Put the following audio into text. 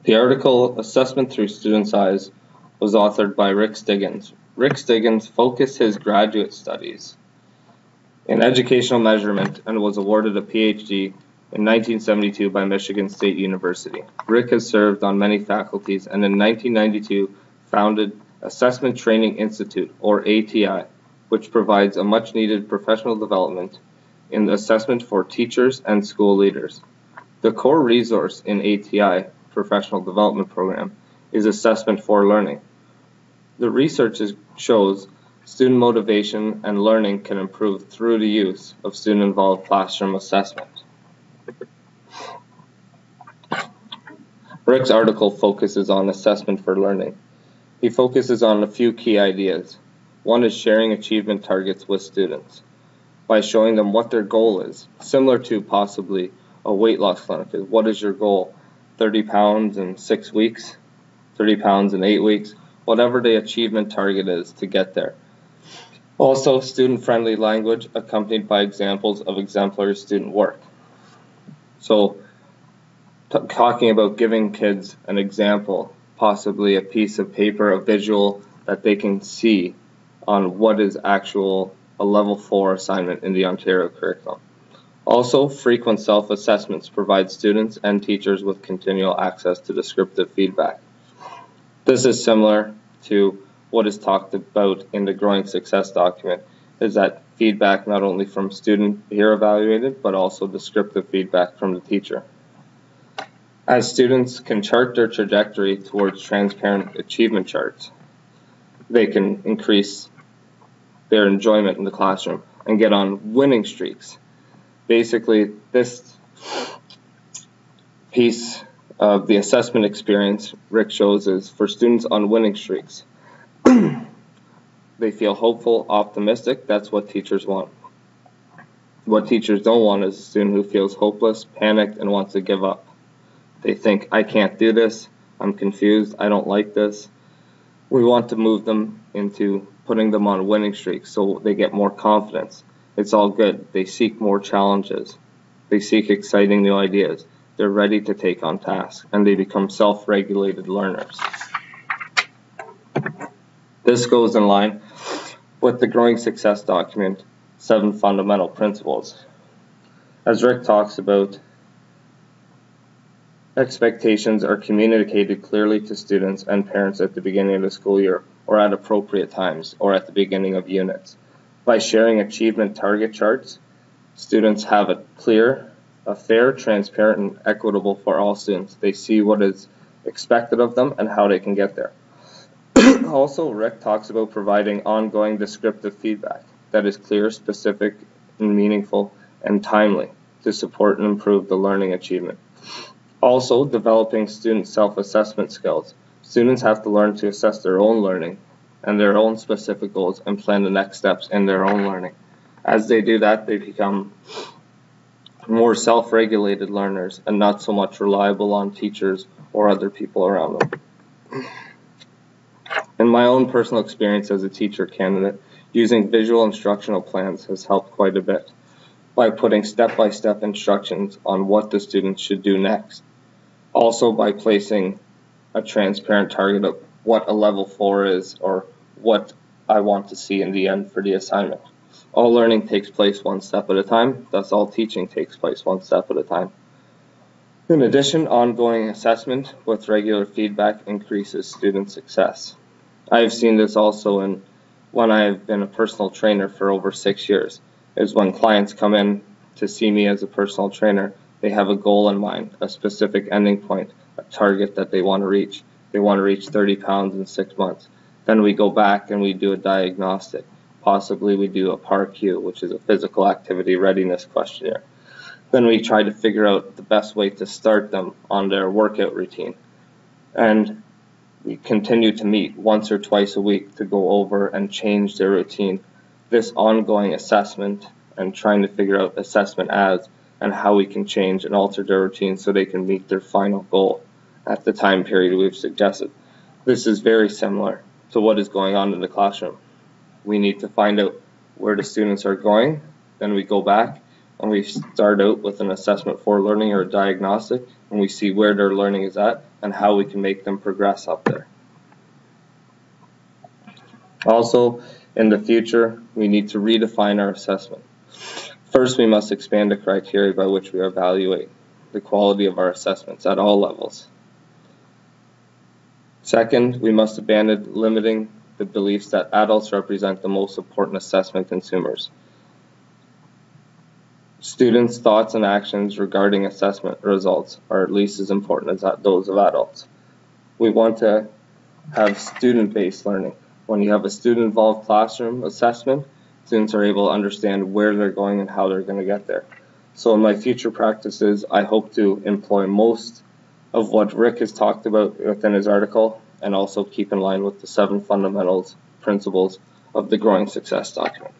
The article "Assessment Through Students' Eyes" was authored by Rick Stiggins. Rick Stiggins focused his graduate studies in educational measurement and was awarded a PhD in 1972 by Michigan State University. Rick has served on many faculties and in 1992 founded Assessment Training Institute, or ATI, which provides a much-needed professional development in assessment for teachers and school leaders. The core resource in ATI professional development program is assessment for learning. The research shows student motivation and learning can improve through the use of student-involved classroom assessment. Rick's article focuses on assessment for learning. He focuses on a few key ideas. One is sharing achievement targets with students by showing them what their goal is, similar to possibly a weight loss clinic. What is your goal? 30 pounds in 6 weeks, 30 pounds in 8 weeks, whatever the achievement target is to get there. Also, student-friendly language accompanied by examples of exemplary student work. So, talking about giving kids an example, possibly a piece of paper, a visual that they can see on what is a level 4 assignment in the Ontario curriculum. Also, frequent self-assessments provide students and teachers with continual access to descriptive feedback. This is similar to what is talked about in the Growing Success document, is that feedback not only from student peer evaluated, but also descriptive feedback from the teacher. As students can chart their trajectory towards transparent achievement charts, they can increase their enjoyment in the classroom and get on winning streaks. Basically, this piece of the assessment experience Rick shows is for students on winning streaks. They feel hopeful, optimistic. That's what teachers want. What teachers don't want is a student who feels hopeless, panicked, and wants to give up. They think, I can't do this, I'm confused, I don't like this. We want to move them into putting them on winning streaks so they get more confidence. It's all good. They seek more challenges. They seek exciting new ideas. They're ready to take on tasks, and they become self-regulated learners. This goes in line with the Growing Success document, 7 fundamental principles. As Rick talks about, expectations are communicated clearly to students and parents at the beginning of the school year, or at appropriate times, or at the beginning of units. By sharing achievement target charts, students have a fair, transparent, and equitable for all students. They see what is expected of them and how they can get there. Also, Rick talks about providing ongoing descriptive feedback that is clear, specific, and meaningful, and timely to support and improve the learning achievement. Also, developing student self-assessment skills. Students have to learn to assess their own learning and their own specific goals and plan the next steps in their own learning. As they do that, they become more self-regulated learners and not so much reliable on teachers or other people around them. In my own personal experience as a teacher candidate, using visual instructional plans has helped quite a bit by putting step-by-step instructions on what the students should do next. Also by placing a transparent target of what a level 4 is or what I want to see in the end for the assignment. All learning takes place one step at a time, thus all teaching takes place one step at a time. In addition, ongoing assessment with regular feedback increases student success. I have seen this also when I have been a personal trainer for over 6 years, is when clients come in to see me as a personal trainer, they have a goal in mind, a specific ending point, a target that they want to reach. They want to reach 30 pounds in 6 months. Then we go back and we do a diagnostic. Possibly we do a PAR-Q, which is a physical activity readiness questionnaire. Then we try to figure out the best way to start them on their workout routine. And we continue to meet once or twice a week to go over and change their routine. This ongoing assessment and trying to figure out assessment as and how we can change and alter their routine so they can meet their final goal at the time period we've suggested. This is very similar to what is going on in the classroom. We need to find out where the students are going, then we go back and we start out with an assessment for learning or a diagnostic, and we see where their learning is at, and how we can make them progress up there. Also, in the future, we need to redefine our assessment. First, we must expand the criteria by which we evaluate the quality of our assessments at all levels. Second, we must abandon limiting the beliefs that adults represent the most important assessment consumers. Students' thoughts and actions regarding assessment results are at least as important as those of adults. We want to have student-based learning. When you have a student-involved classroom assessment, students are able to understand where they're going and how they're going to get there. So in my future practices, I hope to employ most of what Rick has talked about within his article, and also keep in line with the 7 fundamentals principles of the Growing Success document.